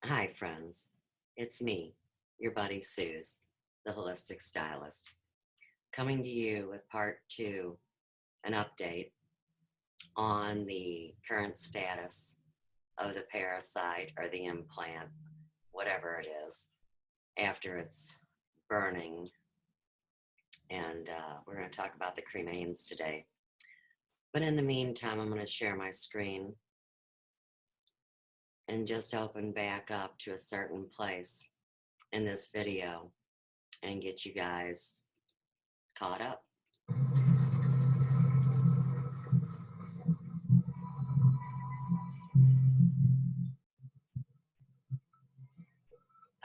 Hi, friends. It's me, your buddy Suze, the holistic stylist, coming to you with part two, an update on the current status of the parasite or the implant, whatever it is, after it's burning. And we're going to talk about the cremains today. But in the meantime, I'm going to share my screen and just open back up to a certain place in this video and get you guys caught up.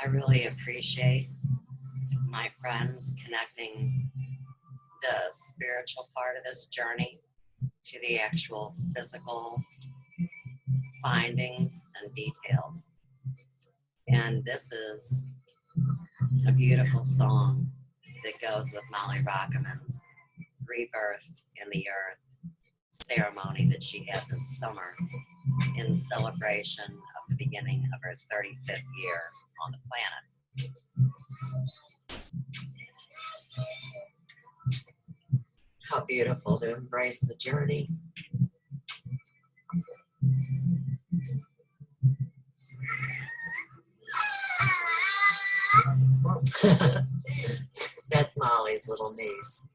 I really appreciate my friends connecting the spiritual part of this journey to the actual physical findings and details. And this is a beautiful song that goes with Molly Rockaman's Rebirth in the Earth ceremony that she had this summer in celebration of the beginning of her 35th year on the planet. How beautiful to embrace the journey. That's Molly's little niece.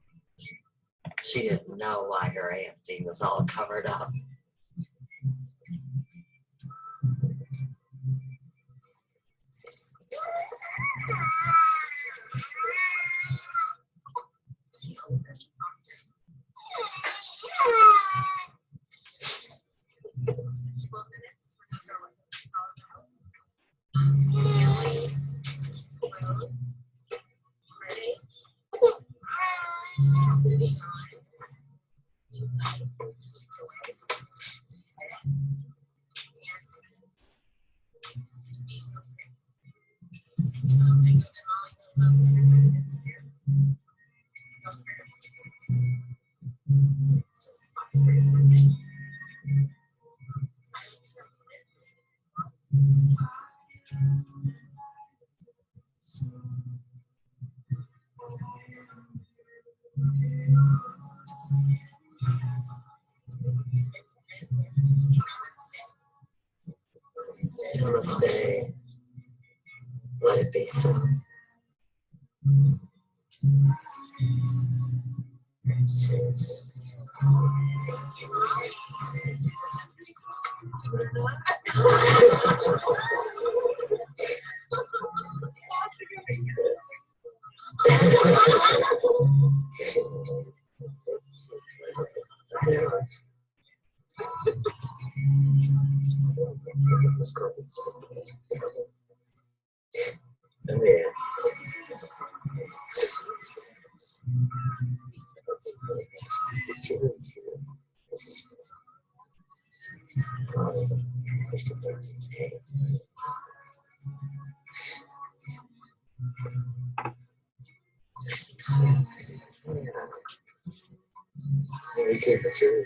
She didn't know why her auntie was all covered up. Namaste. Let it be so. Oh, yeah. Awesome. Okay. Very good, Richard.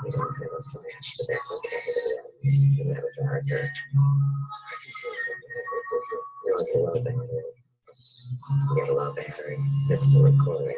We don't have a flash, but that's okay. We have a charger. No, it's a low battery. We have a low battery. It's still recording.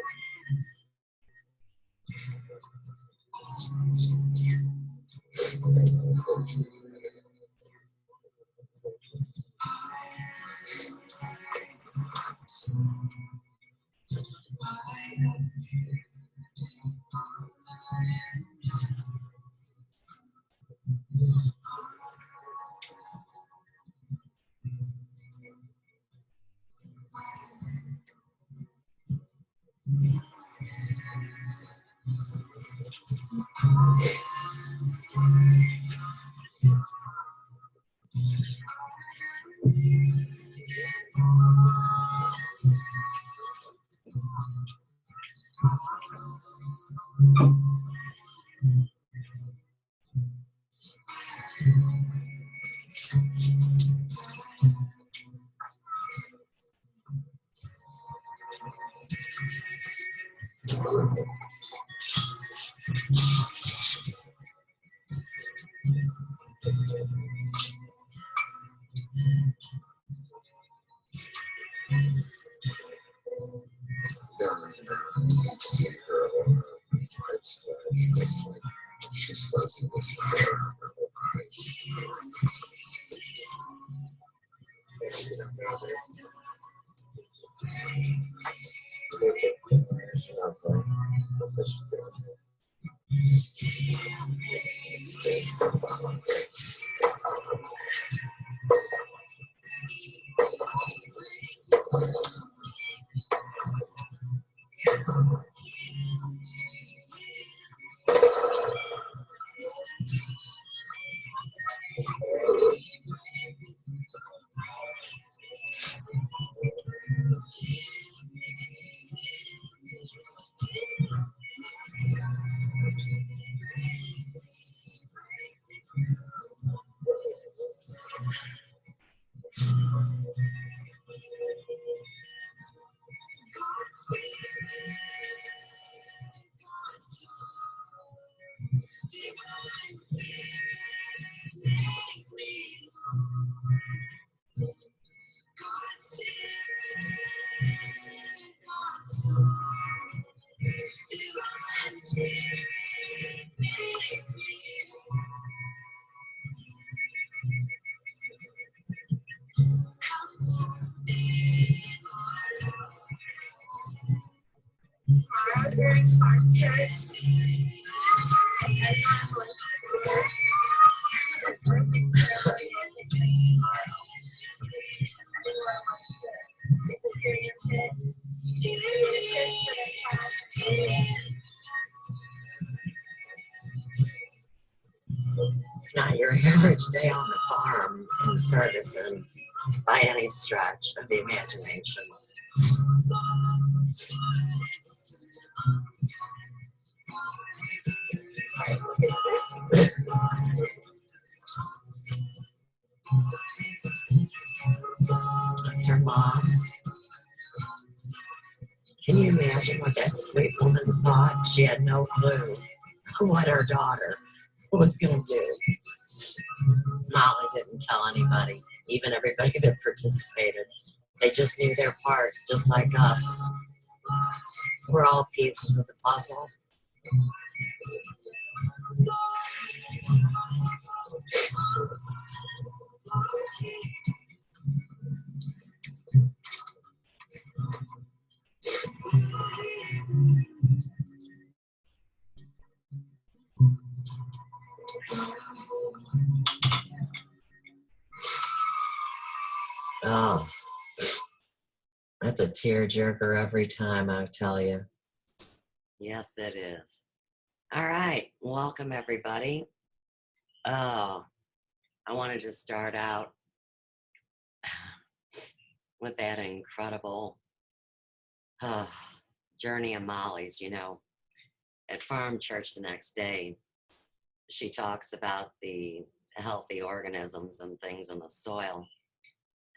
fuzziness in her whole body. Get up out there. What's this feeling? It's not your average day on the farm in Ferguson by any stretch of the imagination. That's her mom. Can you imagine what that sweet woman thought? She had no clue what her daughter was going to do. Molly didn't tell anybody, even everybody that participated. They just knew their part, just like us. We're all pieces of the puzzle. Oh, that's a tearjerker every time, I tell you. Yes, it is. All right, welcome everybody. Oh, I wanted to start out with that incredible journey of Molly's. You know, at farm church the next day, she talks about the healthy organisms and things in the soil.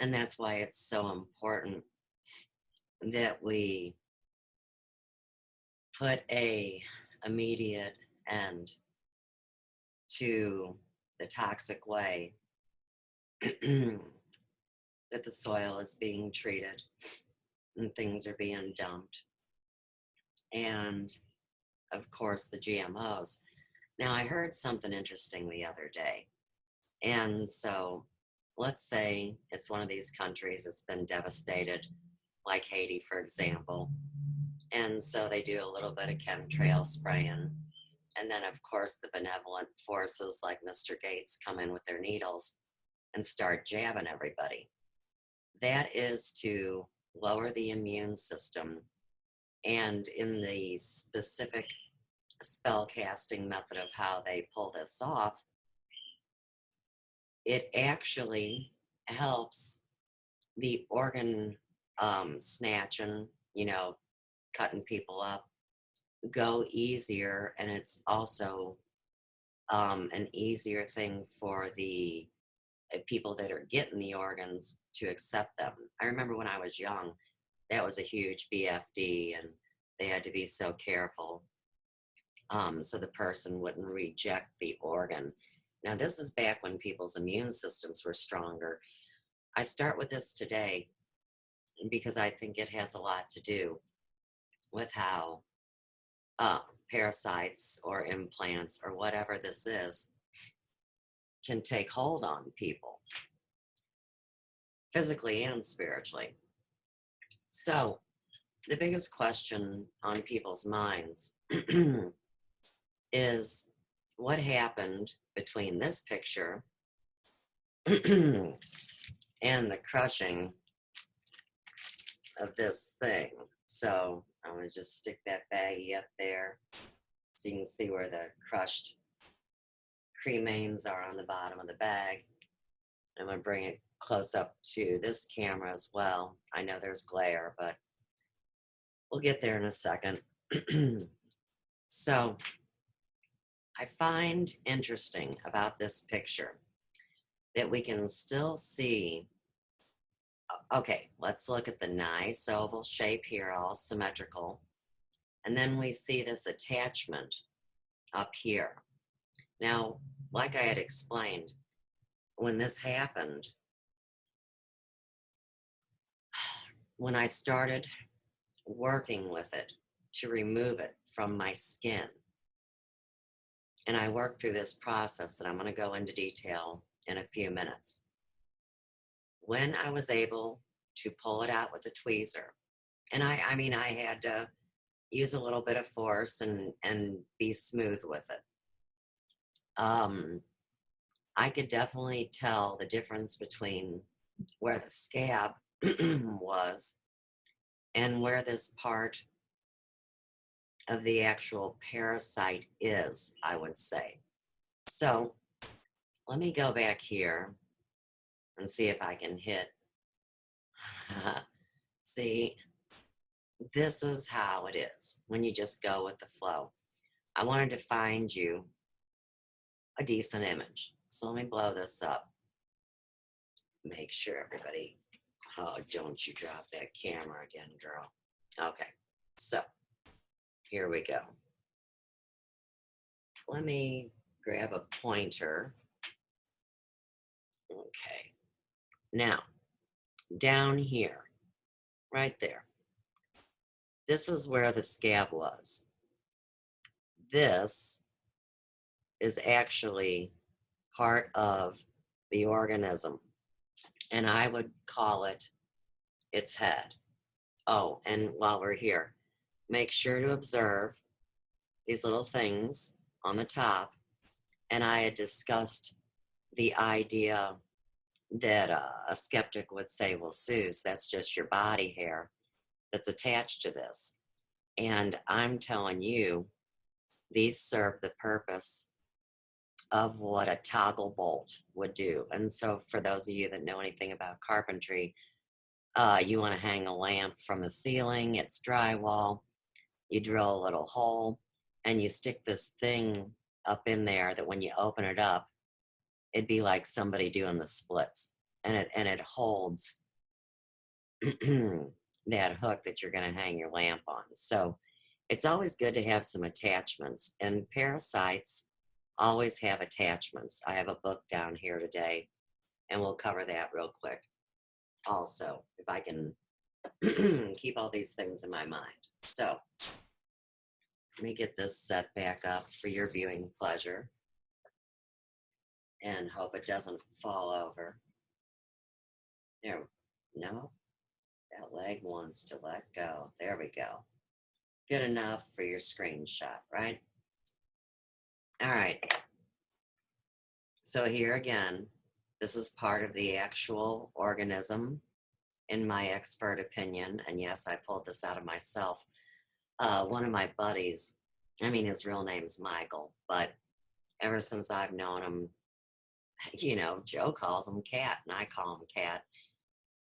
And that's why it's so important that we put a immediate end to the toxic way that the soil is being treated and things are being dumped. And of course, the GMOs. Now, I heard something interesting the other day. And so let's say it's one of these countries that's been devastated, like Haiti, for example. And so they do a little bit of chemtrail spraying. And then, of course, the benevolent forces like Mr. Gates come in with their needles and start jabbing everybody. That is to lower the immune system. And in the specific spell casting method of how they pull this off, it actually helps the organ snatching, you know, cutting people up, go easier. And it's also an easier thing for the people that are getting the organs to accept them. I remember when I was young, that was a huge BFD, and they had to be so careful so the person wouldn't reject the organ. Now, this is back when people's immune systems were stronger. I start with this today because I think it has a lot to do with how parasites or implants or whatever this is can take hold on people physically and spiritually. So, the biggest question on people's minds is what happened between this picture and the crushing of this thing. So I'm going to just stick that baggie up there so you can see where the crushed cremains are on the bottom of the bag. I'm going to bring it close up to this camera as well. I know there's glare, but we'll get there in a second. So I find interesting about this picture that we can still see. Okay, let's look at the nice oval shape here, all symmetrical. And then we see this attachment up here. Now, like I had explained, when this happened, when I started working with it to remove it from my skin, and I worked through this process that I'm going to go into detail in a few minutes. When I was able to pull it out with the tweezer, and I mean, I had to use a little bit of force and be smooth with it. I could definitely tell the difference between where the scab was and where this part of the actual parasite is, I would say. So let me go back here and see if I can hit. See, this is how it is when you just go with the flow. I wanted to find you a decent image. So let me blow this up. Make sure everybody, oh, don't you drop that camera again, girl. Okay, so here we go. Let me grab a pointer. Okay, now down here, right there, this is where the scab was. This is actually part of the organism, and I would call it its head. Oh, and while we're here, make sure to observe these little things on the top. And I had discussed the idea that a skeptic would say, well, Suze, that's just your body hair that's attached to this. And I'm telling you, these serve the purpose of what a toggle bolt would do. And so for those of you that know anything about carpentry, you want to hang a lamp from the ceiling, it's drywall, you drill a little hole, and you stick this thing up in there that when you open it up, it'd be like somebody doing the splits. And it holds that hook that you're going to hang your lamp on. So it's always good to have some attachments. And parasites always have attachments. I have a book down here today, and we'll cover that real quick. Also, if I can keep all these things in my mind. So let me get this set back up for your viewing pleasure and hope it doesn't fall over. There, no, that leg wants to let go. There we go. Good enough for your screenshot, right? All right. So here again, this is part of the actual organism, in my expert opinion. And yes, I pulled this out of myself. One of my buddies, I mean, his real name's Michael, but ever since I've known him, you know, Joe calls him Cat and I call him Cat.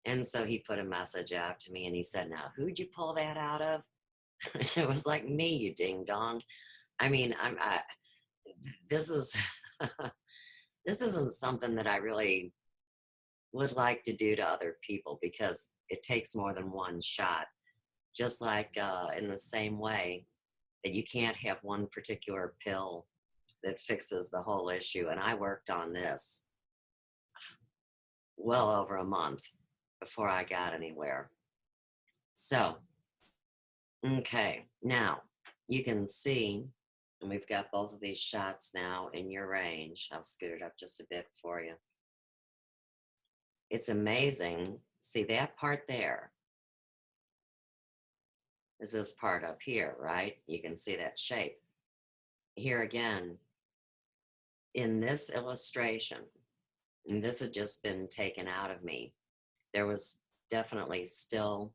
And so he put a message out to me and he said, now, who'd you pull that out of? It was like me, you ding dong. I mean, this is, this isn't something that I really would like to do to other people because it takes more than one shot. Just like in the same way that you can't have one particular pill that fixes the whole issue. And I worked on this well over a month before I got anywhere. So, okay, now you can see, and we've got both of these shots now in your range. I'll scoot it up just a bit for you. It's amazing. See that part there is this part up here, right? You can see that shape. Here again, in this illustration, and this had just been taken out of me, there was definitely still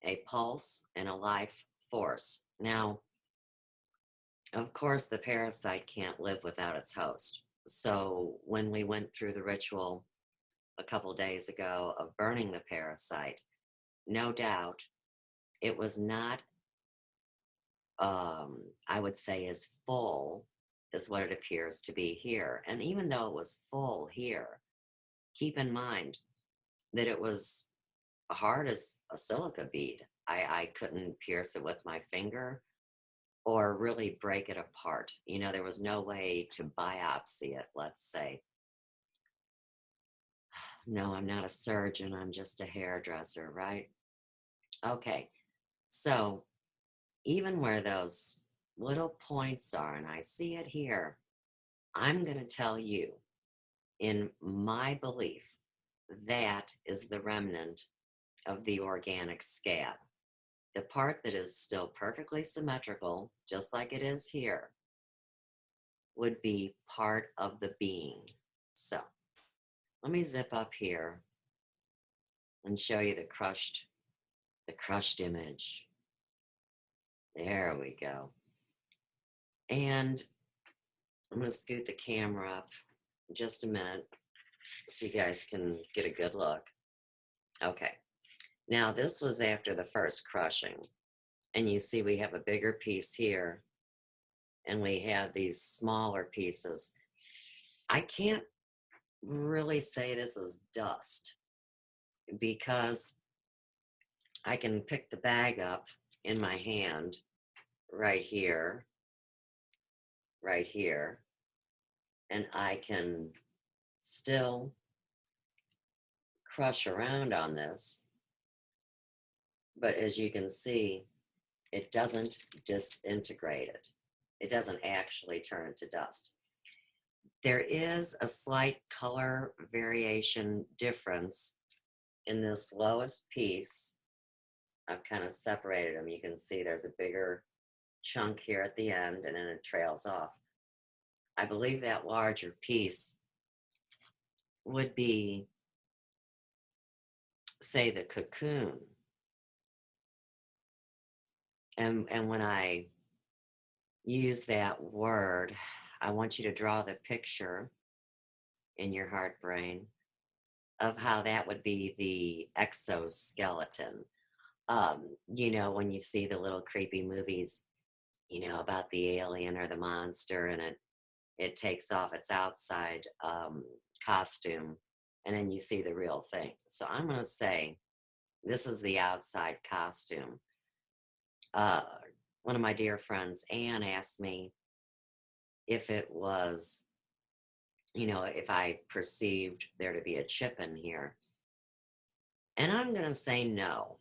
a pulse and a life force. Now, of course, the parasite can't live without its host. So when we went through the ritual a couple days ago of burning the parasite, no doubt it was not, I would say, as full as what it appears to be here. And even though it was full here, keep in mind that it was hard as a silica bead. I couldn't pierce it with my finger or really break it apart. You know, there was no way to biopsy it, let's say. No, I'm not a surgeon. I'm just a hairdresser, right? Okay. So even where those little points are, and I see it here, I'm going to tell you, in my belief, that is the remnant of the organic scab. The part that is still perfectly symmetrical, just like it is here, would be part of the being. So let me zip up here and show you the crushed image. There we go. And I'm going to scoot the camera up just a minute so you guys can get a good look. Okay. Now this was after the first crushing. And you see we have a bigger piece here and we have these smaller pieces. I can't really say this is dust because I can pick the bag up in my hand right here, and I can still crush around on this. But as you can see, it doesn't disintegrate it. It doesn't actually turn to dust. There is a slight color variation difference in this lowest piece. I've kind of separated them. You can see there's a bigger chunk here at the end and then it trails off. I believe that larger piece would be, say, the cocoon. And when I use that word, I want you to draw the picture in your heart brain of how that would be the exoskeleton. You know, when you see the little creepy movies, you know, about the alien or the monster, and it takes off its outside costume, and then you see the real thing. So I'm going to say this is the outside costume. One of my dear friends, Anne, asked me if it was, you know, if I perceived there to be a chip in here. And I'm going to say no.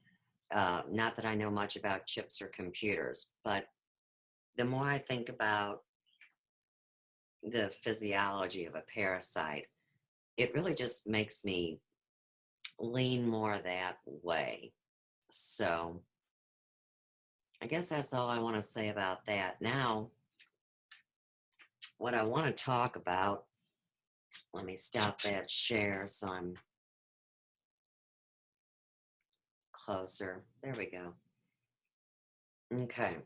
Not that I know much about chips or computers, but the more I think about the physiology of a parasite, it really just makes me lean more that way. So I guess that's all I want to say about that. Now, what I want to talk about, let me stop that share so I'm closer. There we go. Okay.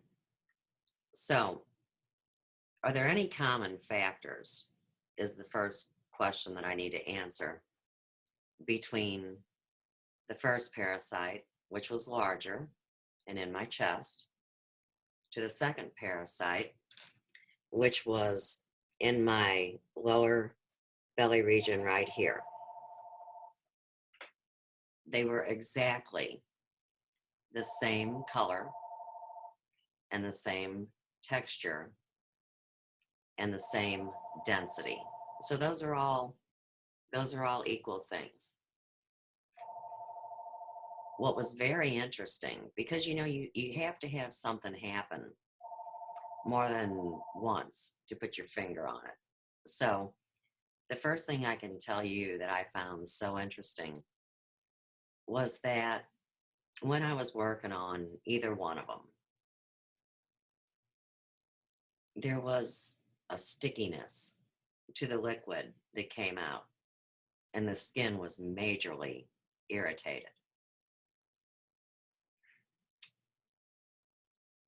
So, are there any common factors? Is the first question that I need to answer between the first parasite, which was larger and in my chest, to the second parasite, which was in my lower belly region right here. They were exactly the same color and the same texture and the same density. So those are all equal things. What was very interesting, because you know you have to have something happen more than once to put your finger on it. So, the first thing I can tell you that I found so interesting was that when I was working on either one of them, there was a stickiness to the liquid that came out, and the skin was majorly irritated.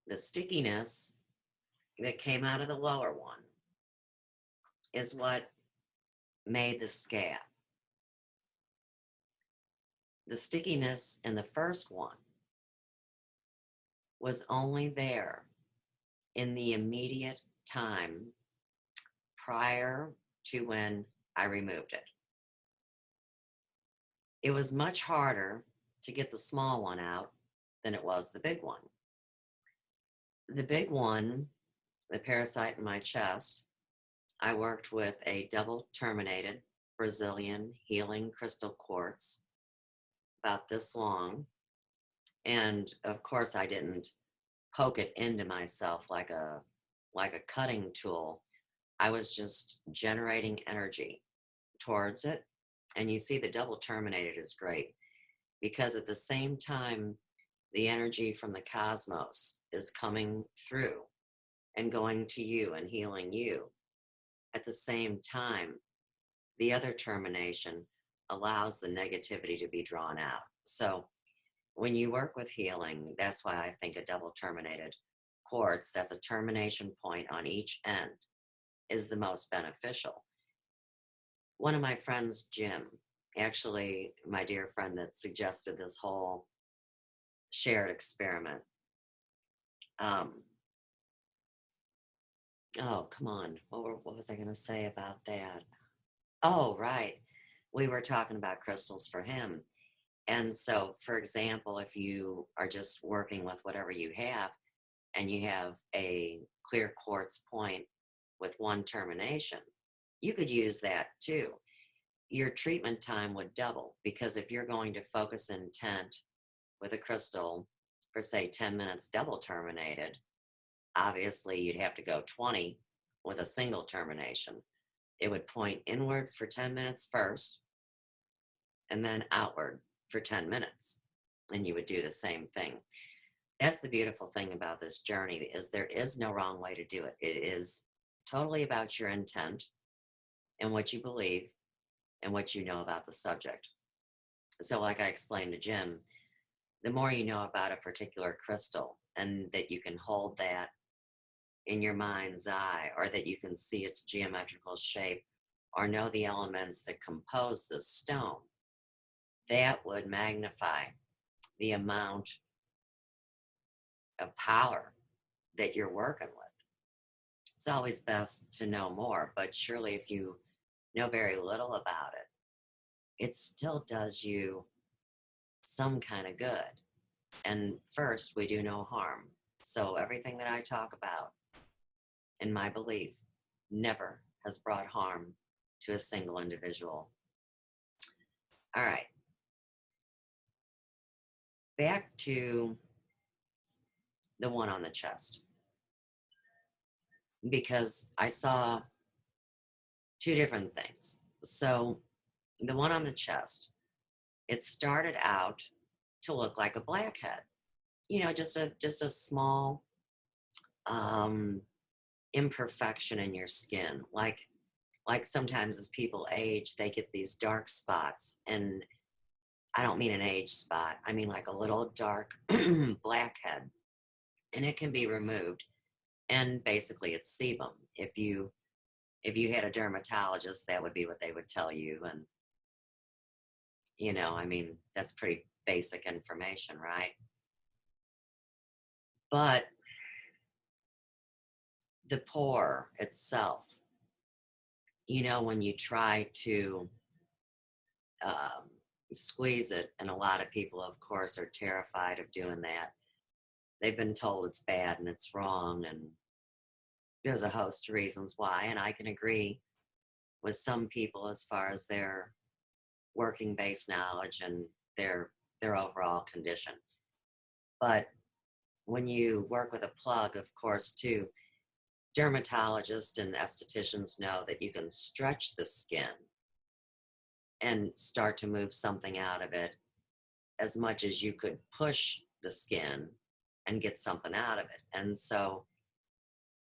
The stickiness that came out of the lower one is what made the scab. The stickiness in the first one was only there in the immediate time prior to when I removed it. It was much harder to get the small one out than it was the big one. The big one, the parasite in my chest, I worked with a double terminated Brazilian healing crystal quartz about this long. And of course, I didn't poke it into myself like a cutting tool. I was just generating energy towards it. And you see the double terminated is great because at the same time the energy from the cosmos is coming through and going to you and healing you, at the same time the other termination allows the negativity to be drawn out. So when you work with healing, that's why I think a double terminated quartz, that's a termination point on each end, is the most beneficial. One of my friends, Jim, actually my dear friend that suggested this whole shared experiment. Oh, come on. What was I going to say about that? Oh, right. We were talking about crystals for him. And so, for example, if you are just working with whatever you have and you have a clear quartz point with one termination, you could use that too. Your treatment time would double because if you're going to focus intent with a crystal for, say, 10 minutes double terminated, obviously you'd have to go 20 with a single termination. It would point inward for 10 minutes first and then outward for 10 minutes. And you would do the same thing. That's the beautiful thing about this journey is there is no wrong way to do it. It is totally about your intent and what you believe and what you know about the subject. So like I explained to Jim, the more you know about a particular crystal and that you can hold that in your mind's eye or that you can see its geometrical shape or know the elements that compose the stone, that would magnify the amount of power that you're working with. It's always best to know more, but surely if you know very little about it, it still does you some kind of good. And first, we do no harm. So everything that I talk about, in my belief, never has brought harm to a single individual. All right. Back to the one on the chest. Because I saw two different things. So the one on the chest, it started out to look like a blackhead. You know, just a small imperfection in your skin. Like sometimes as people age, they get these dark spots. And I don't mean an age spot. I mean like a little dark blackhead. And it can be removed. And basically it's sebum. If you had a dermatologist, that would be what they would tell you. And, you know, I mean, that's pretty basic information, right? But the pore itself, you know, when you try to squeeze it, and a lot of people, of course, are terrified of doing that. They've been told it's bad and it's wrong, and there's a host of reasons why, and I can agree with some people as far as their working base knowledge and their overall condition. But when you work with a plug, of course, too, dermatologists and estheticians know that you can stretch the skin and start to move something out of it as much as you could push the skin and get something out of it. And so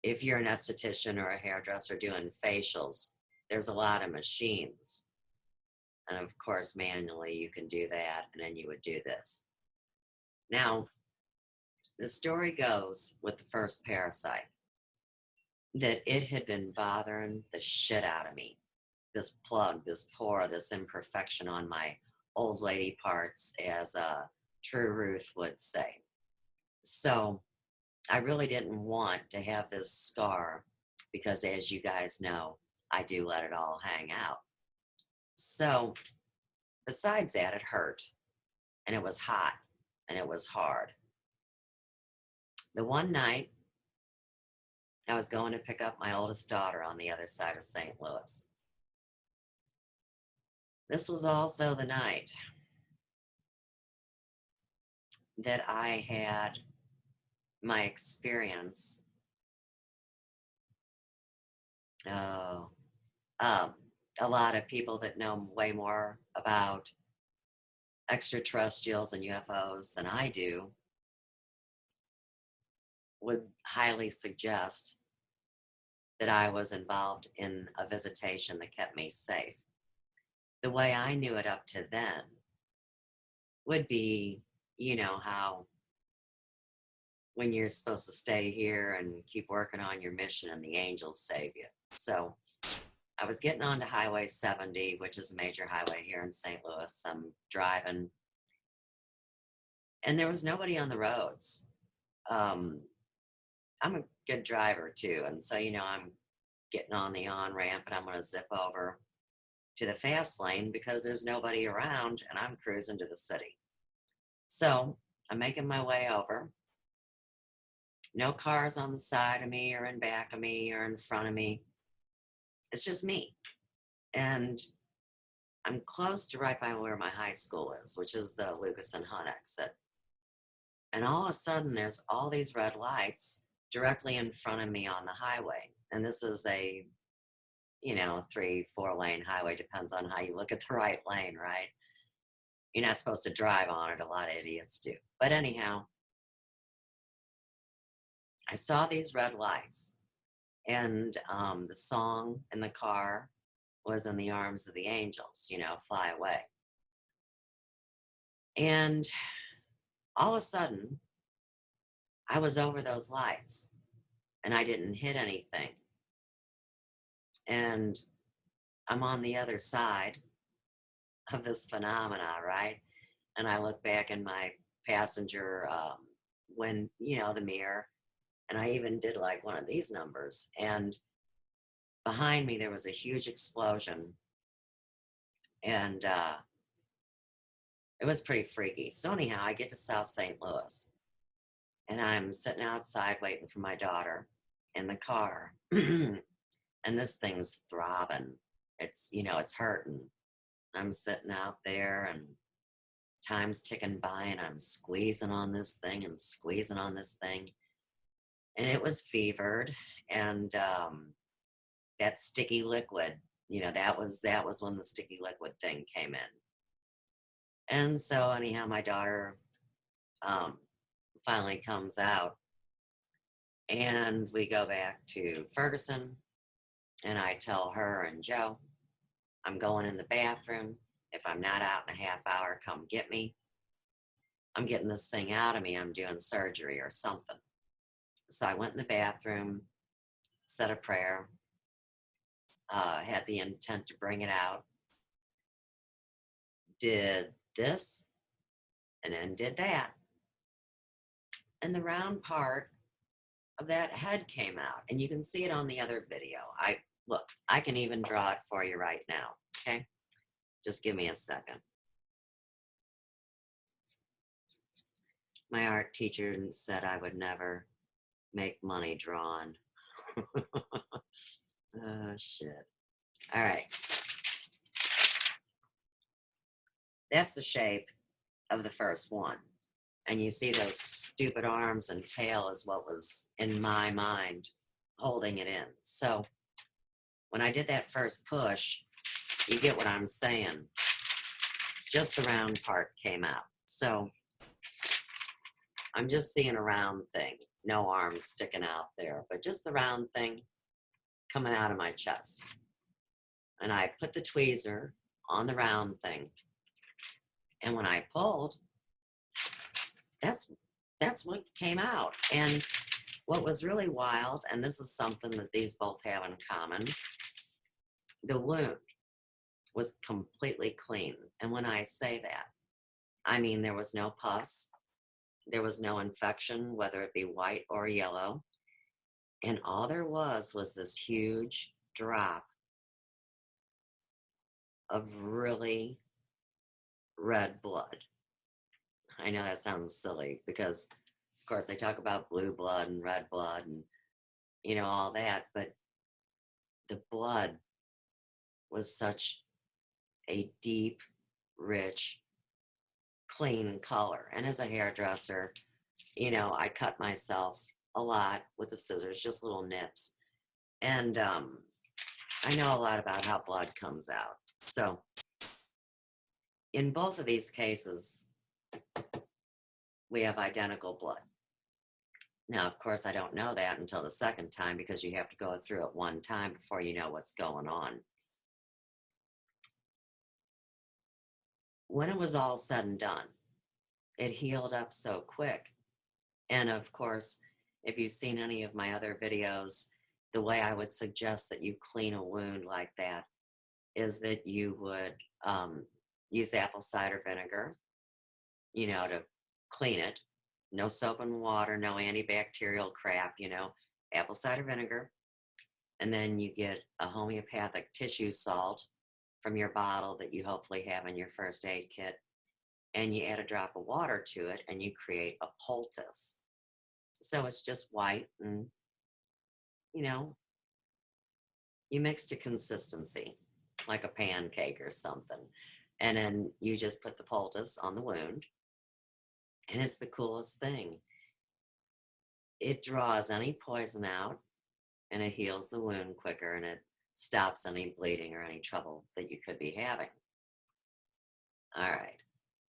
if you're an esthetician or a hairdresser doing facials, there's a lot of machines. And of course, manually, you can do that. And then you would do this. Now, the story goes with the first parasite that it had been bothering the shit out of me. This plug, this pore, this imperfection on my old lady parts, as True Ruth would say. So I really didn't want to have this scar because, as you guys know, I do let it all hang out. So besides that, it hurt and it was hot and it was hard. The one night I was going to pick up my oldest daughter on the other side of St. Louis. This was also the night that I had my experience. Oh, a lot of people that know way more about extraterrestrials and UFOs than I do would highly suggest that I was involved in a visitation that kept me safe. The way I knew it up to then would be, you know, how when you're supposed to stay here and keep working on your mission and the angels save you. So I was getting onto Highway 70, which is a major highway here in St. Louis. I'm driving, and there was nobody on the roads. I'm a good driver too, and so, you know, I'm getting on the on-ramp and I'm going to zip over to the fast lane because there's nobody around and I'm cruising to the city. So I'm making my way over. No cars on the side of me or in back of me or in front of me. It's just me. And I'm close to right by where my high school is, which is the Lucas and Hunt exit. And all of a sudden, there's all these red lights directly in front of me on the highway. And this is a, you know, 3-4 lane highway, depends on how you look at the right lane, right? You're not supposed to drive on it. A lot of idiots do. But anyhow, I saw these red lights, and the song in the car was In the Arms of the Angels, you know, Fly Away. And all of a sudden, I was over those lights and I didn't hit anything. And I'm on the other side of this phenomena, right? And I look back in my passenger when, you know, the mirror, and I even did like one of these numbers. And behind me, there was a huge explosion. And it was pretty freaky. So anyhow, I get to South St. Louis. And I'm sitting outside waiting for my daughter in the car. And this thing's throbbing. It's, you know, it's hurting. I'm sitting out there and time's ticking by and I'm squeezing on this thing and squeezing on this thing. And it was fevered. And that sticky liquid, you know, that was when the sticky liquid thing came in. And so anyhow, my daughter finally comes out and we go back to Ferguson and I tell her and Joe, I'm going in the bathroom. If I'm not out in a half hour, come get me. I'm getting this thing out of me. I'm doing surgery or something. So I went in the bathroom, said a prayer, had the intent to bring it out, did this, and then did that. And the round part of that head came out. And you can see it on the other video. Look, I can even draw it for you right now. Okay? Just give me a second. My art teacher said I would never make money drawing. Oh, shit. All right. That's the shape of the first one. And you see those stupid arms and tail is what was in my mind holding it in. So when I did that first push, you get what I'm saying. Just the round part came out. So I'm just seeing a round thing. No arms sticking out there, but just the round thing coming out of my chest. And I put the tweezer on the round thing. And when I pulled, that's what came out. And what was really wild, and this is something that these both have in common, the wound was completely clean. And when I say that, I mean there was no pus, there was no infection, whether it be white or yellow. And all there was this huge drop of really red blood. I know that sounds silly because, of course, they talk about blue blood and red blood and, all that, but the blood was such a deep, rich, clean color. And as a hairdresser, I cut myself a lot with the scissors, just little nips. And I know a lot about how blood comes out. So in both of these cases, we have identical blood. Now, of course, I don't know that until the second time because you have to go through it one time before you know what's going on. When it was all said and done, it healed up so quick. And of course, if you've seen any of my other videos, the way I would suggest that you clean a wound like that is that you would use apple cider vinegar, to clean it. No soap and water, no antibacterial crap, apple cider vinegar. And then you get a homeopathic tissue salt from your bottle that you hopefully have in your first aid kit. And you add a drop of water to it and you create a poultice. So it's just white and, you mix to consistency like a pancake or something. And then you just put the poultice on the wound. And it's the coolest thing. It draws any poison out and it heals the wound quicker and it stops any bleeding or any trouble that you could be having. All right.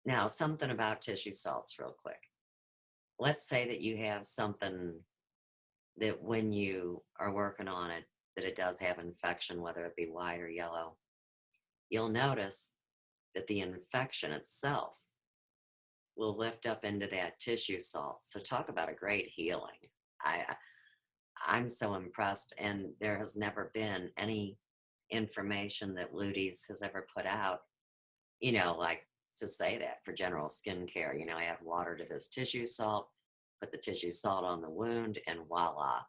Now, something about tissue salts, real quick. Let's say that you have something that when you are working on it, that it does have infection, whether it be white or yellow. You'll notice that the infection itself will lift up into that tissue salt. So talk about a great healing. I'm so impressed, and there has never been any information that Ludy's has ever put out, like to say that for general skincare, add water to this tissue salt, put the tissue salt on the wound, and voila.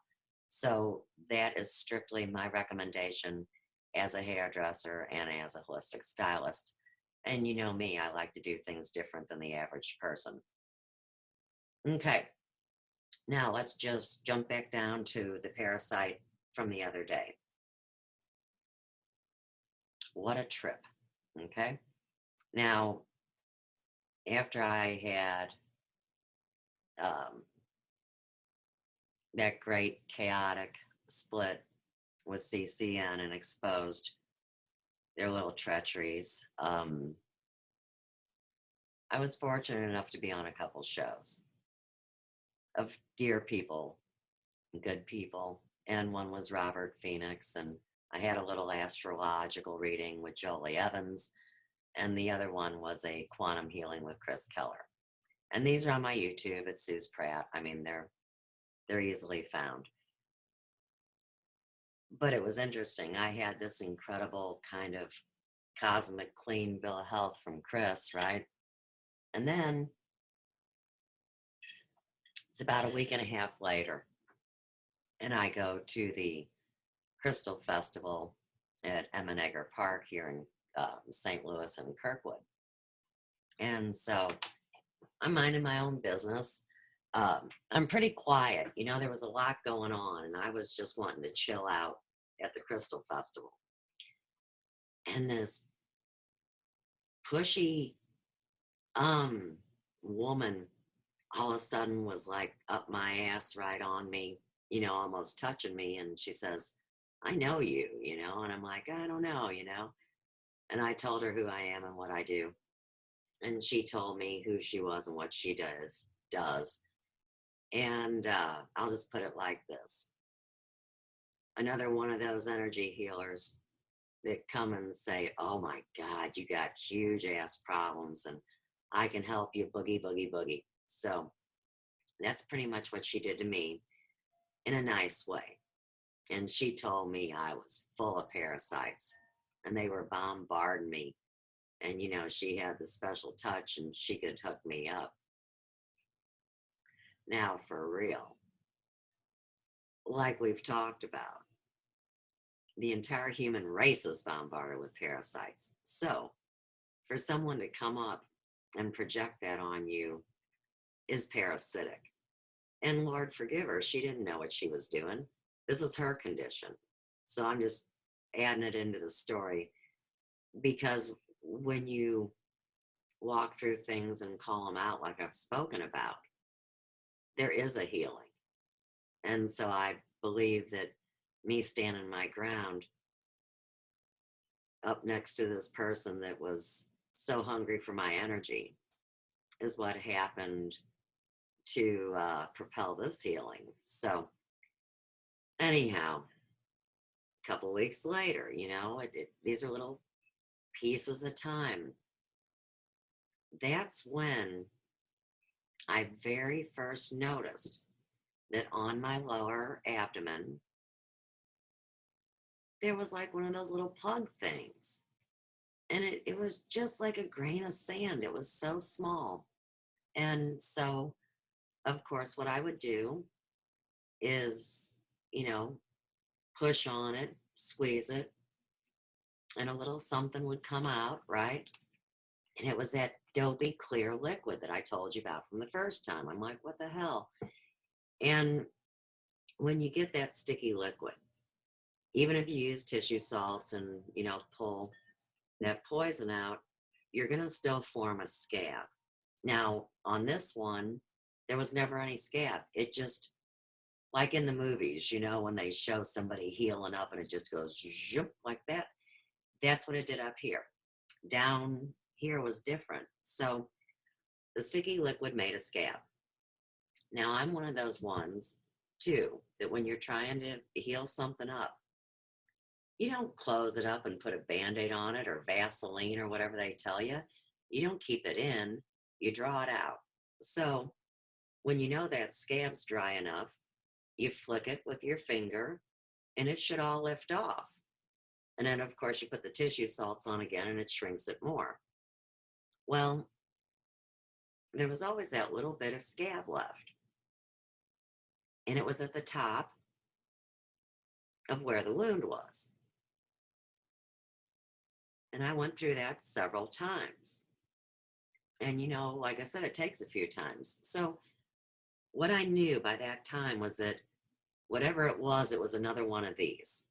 So that is strictly my recommendation as a hairdresser and as a holistic stylist. And you know me, I like to do things different than the average person. Okay, now let's just jump back down to the parasite from the other day. What a trip. Okay, now after I had that great chaotic split with CCN and exposed their little treacheries, I was fortunate enough to be on a couple shows of dear people, good people, and one was Robert Phoenix, and I had a little astrological reading with Jolie Evans, and the other one was a quantum healing with Chris Keller. And these are on my YouTube. It's Suze Pratt. I mean, they're easily found. But it was interesting. I had this incredible kind of cosmic clean bill of health from Chris, right? And then it's about a week and a half later, and I go to the Crystal Festival at Emmenegger Park here in St. Louis and Kirkwood. And so I'm minding my own business. I'm pretty quiet. There was a lot going on, and I was just wanting to chill out at the Crystal Festival. And this pushy woman all of a sudden was like up my ass right on me, almost touching me. And she says, I know you, and I'm like, I don't know, And I told her who I am and what I do. And she told me who she was and what she does. And I'll just put it like this. Another one of those energy healers that come and say, oh my God, you got huge ass problems and I can help you boogie, boogie, boogie. So that's pretty much what she did to me in a nice way. And she told me I was full of parasites and they were bombarding me. And, she had the special touch and she could hook me up. Now, for real, like we've talked about, the entire human race is bombarded with parasites. So, for someone to come up and project that on you is parasitic. And Lord forgive her, she didn't know what she was doing. This is her condition. So I'm just adding it into the story because when you walk through things and call them out, like I've spoken about, there is a healing. And so I believe that me standing my ground up next to this person that was so hungry for my energy is what happened to propel this healing. So, anyhow, a couple weeks later, these are little pieces of time. That's when I very first noticed that on my lower abdomen, there was like one of those little plug things. And it was just like a grain of sand. It was so small. And so, of course, what I would do is, you know, push on it, squeeze it, and a little something would come out, right? And it was that dopey clear liquid that I told you about from the first time. I'm like, what the hell? And when you get that sticky liquid, even if you use tissue salts and, pull that poison out, you're going to still form a scab. Now, on this one, there was never any scab. It just, like in the movies, when they show somebody healing up and it just goes zoop, like that. That's what it did up here. Down here was different. So the sticky liquid made a scab. Now, I'm one of those ones, too, that when you're trying to heal something up, you don't close it up and put a Band-Aid on it or Vaseline or whatever they tell you. You don't keep it in, you draw it out. So when you know that scab's dry enough, you flick it with your finger and it should all lift off. And then, of course, you put the tissue salts on again and it shrinks it more. Well, there was always that little bit of scab left. And it was at the top of where the wound was. And I went through that several times. And, like I said, it takes a few times. So what I knew by that time was that whatever it was another one of these.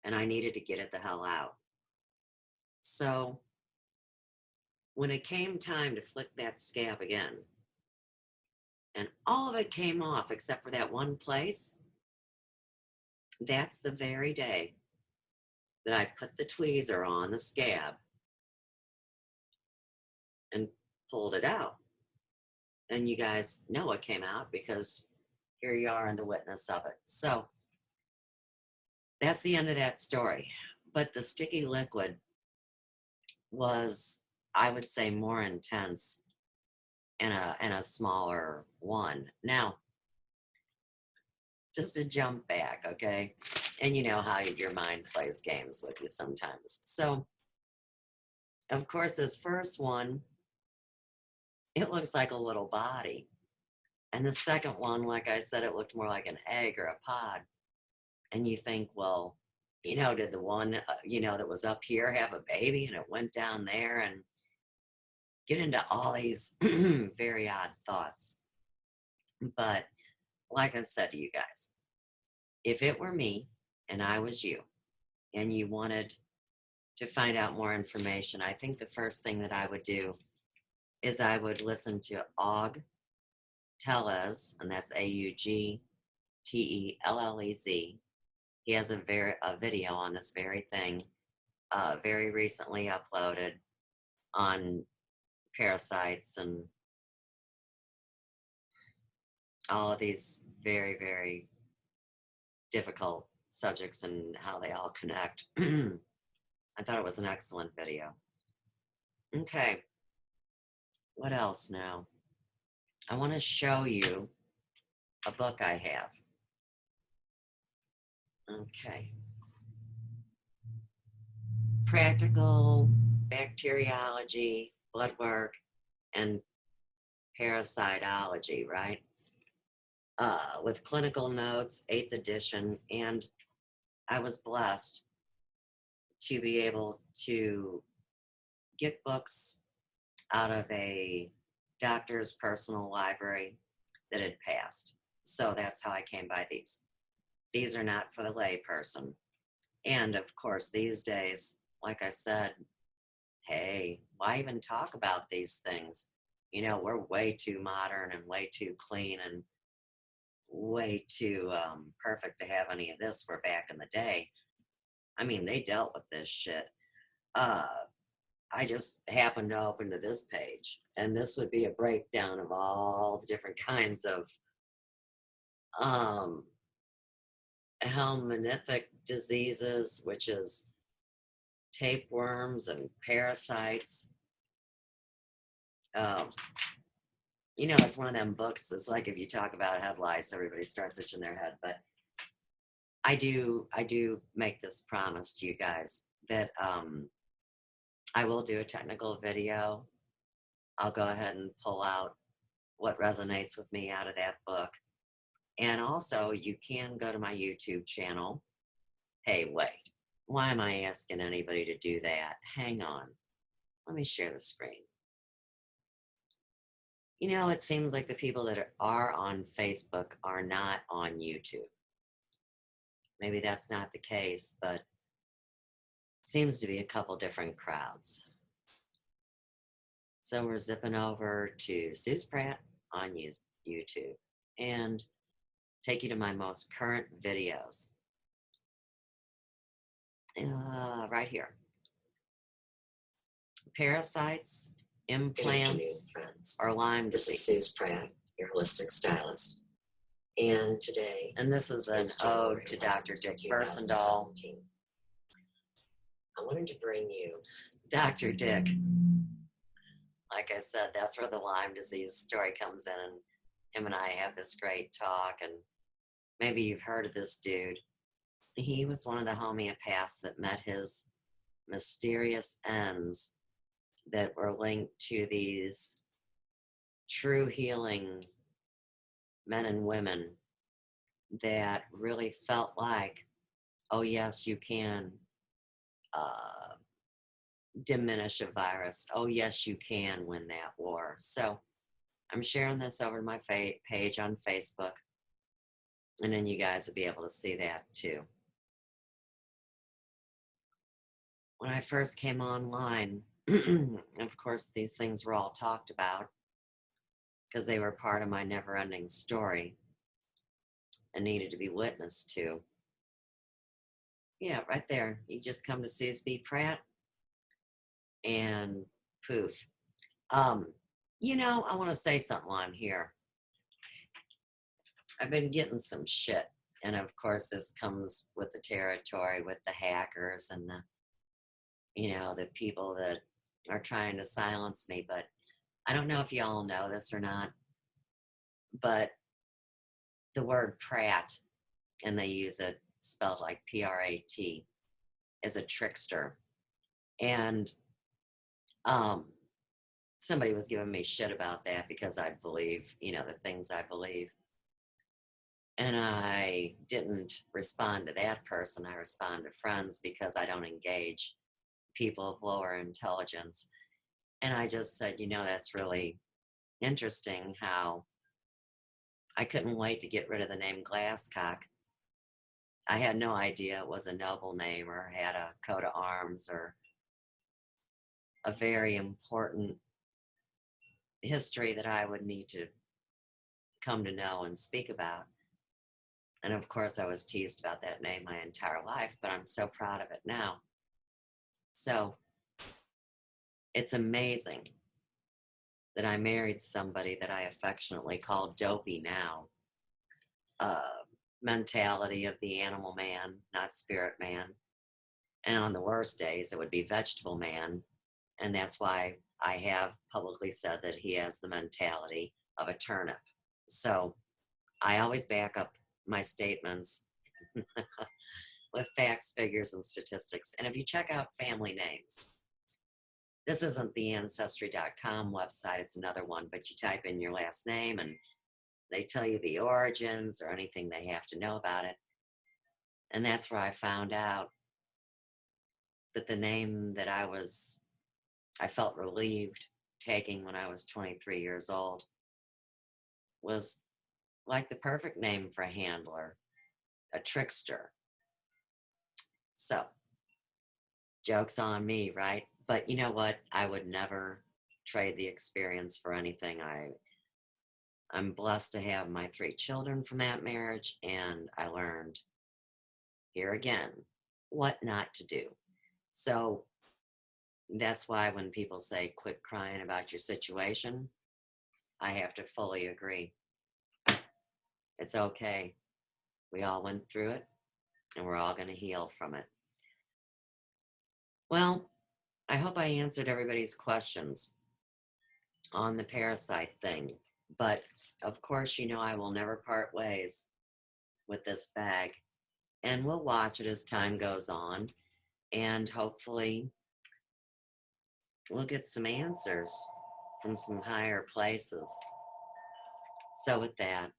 And I needed to get it the hell out. So when it came time to flick that scab again, and all of it came off except for that one place, that's the very day that I put the tweezer on the scab and pulled it out. And you guys know it came out because here you are in the witness of it. So that's the end of that story. But the sticky liquid was, I would say, more intense in a smaller one. Now, just to jump back, okay? And you know how your mind plays games with you sometimes. So, of course, this first one, it looks like a little body. And the second one, like I said, it looked more like an egg or a pod. And you think, well, did the one, that was up here have a baby and it went down there, and get into all these very odd thoughts. But like I've said to you guys, if it were me and I was you and you wanted to find out more information, I think the first thing that I would do is I would listen to Og Tellez, and that's AUG Tellez. He has a video on this very thing, very recently uploaded on parasites and all of these very, very difficult subjects and how they all connect. I thought it was an excellent video. Okay, what else now? I want to show you a book I have. Okay. Practical bacteriology, blood work, and parasitology, right? With clinical notes, 8th edition, and I was blessed to be able to get books out of a doctor's personal library that had passed. So that's how I came by these. These are not for the lay person. And of course, these days, like I said, hey, why even talk about these things? You know, we're way too modern and way too clean and way too perfect to have any of this. We're back in the day. I mean, they dealt with this shit. I just happened to open to this page, and this would be a breakdown of all the different kinds of helminthic diseases, which is tapeworms and parasites. You know, it's one of them books. It's like if you talk about head lice, everybody starts itching their head. But I do make this promise to you guys that I will do a technical video. I'll go ahead and pull out what resonates with me out of that book. And also, you can go to my YouTube channel. Hey, wait. Why am I asking anybody to do that? Hang on. Let me share the screen. You know, it seems like the people that are on Facebook are not on YouTube. Maybe that's not the case, but seems to be a couple different crowds. So we're zipping over to Suze Pratt on YouTube and take you to my most current videos. Right here. Parasites, implants, friends, or Lyme disease. This is Suze Pratt, your holistic stylist. And today, and this is an ode to Dr. Dick Bersendahl. I wanted to bring you Dr. Dick. Like I said, that's where the Lyme disease story comes in, and him and I have this great talk, and maybe you've heard of this dude. He was one of the homeopaths that met his mysterious ends that were linked to these true healing men and women that really felt like, oh yes, you can diminish a virus. Oh yes, you can win that war. So I'm sharing this over my page on Facebook, and then you guys will be able to see that too. When I first came online, of course, these things were all talked about because they were part of my never-ending story and needed to be witnessed to. Yeah, right there. You just come to Suze B. Pratt and poof. You know, I want to say something while I'm here. I've been getting some shit. And of course, this comes with the territory with the hackers and the, you know, the people that are trying to silence me. But I don't know if y'all know this or not, but the word Pratt, and they use it spelled like P-R-A-T, is a trickster. And somebody was giving me shit about that because I believe, you know, the things I believe. And I didn't respond to that person. I respond to friends because I don't engage people of lower intelligence. And I just said, you know, that's really interesting how I couldn't wait to get rid of the name Glasscock. I had no idea it was a noble name or had a coat of arms or a very important history that I would need to come to know and speak about. And of course, I was teased about that name my entire life, but I'm so proud of it now. So it's amazing that I married somebody that I affectionately call Dopey now. Mentality of the animal man, not spirit man. And on the worst days, it would be vegetable man. And that's why I have publicly said that he has the mentality of a turnip. So I always back up my statements with facts, figures, and statistics. And if you check out family names, this isn't the Ancestry.com website, it's another one, but you type in your last name and they tell you the origins or anything they have to know about it. And that's where I found out that the name that I felt relieved taking when I was 23 years old was like the perfect name for a handler, a trickster. So, joke's on me, right? But you know what? I would never trade the experience for anything. I'm blessed to have my 3 children from that marriage, and I learned here again what not to do. So that's why when people say quit crying about your situation, I have to fully agree. It's okay. We all went through it, and we're all going to heal from it. Well, I hope I answered everybody's questions on the parasite thing. But of course, you know, I will never part ways with this bag. And we'll watch it as time goes on. And hopefully, we'll get some answers from some higher places. So, with that,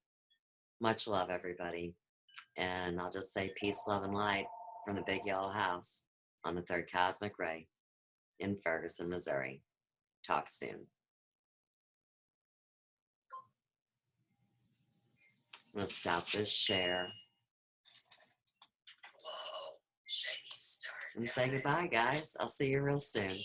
much love, everybody. And I'll just say peace, love, and light from the Big Yellow House on the Third Cosmic Ray in Ferguson, Missouri. Talk soon. I'm going to stop this share. Whoa, shaky start. And say goodbye, guys. I'll see you real soon.